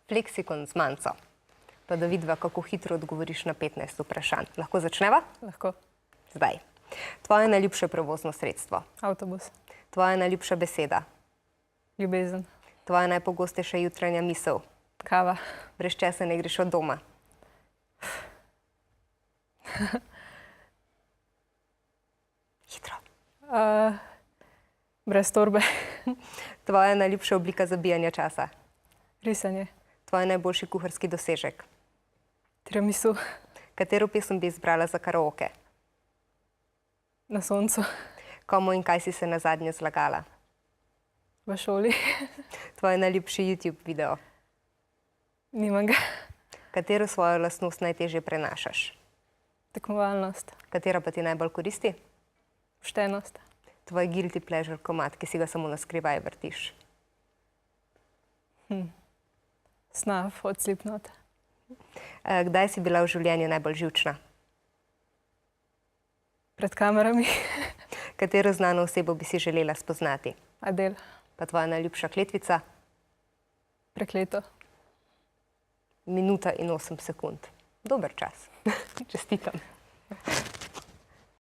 Fleksikon z manco. Pa da vidiva, kako hitro odgovoriš na 15 vprašanj. Lahko začneva? Lahko. Zdaj. Tvoje najljubše prevozno sredstvo. Avtobus. Tvoja najljubša beseda. Ljubezen. Tvoja najpogostejša jutranja misel. Kava. Brez česa ne greš od doma. Hitro. Brez torbe. Tvoja najljubša oblika zabijanja časa. Risanje. Tvoj najboljši kuharski dosežek. Tiramisu. Katero pesem bi izbrala za karaoke? Na soncu. Komu in kaj si se nazadnje zlagala? V šoli. Tvoj najljubši YouTube video. Nimam ga. Katero svojo lastnost najtežje prenašaš? Tekmovalnost. Katera pa ti najbolj koristi? Poštenost. Tvoj guilty pleasure komad, ki si ga samo na skrivaj vrtiš. Snuff od Slipknota. Kdaj si bila v življenju najbolj živčna? Pred kamerami. Katero znano osebo bi si želela spoznati? Adele. Pa tvoja najljubša kletvica? Prekleto. Minuta in 8 sekund. Dober čas. Čestitam.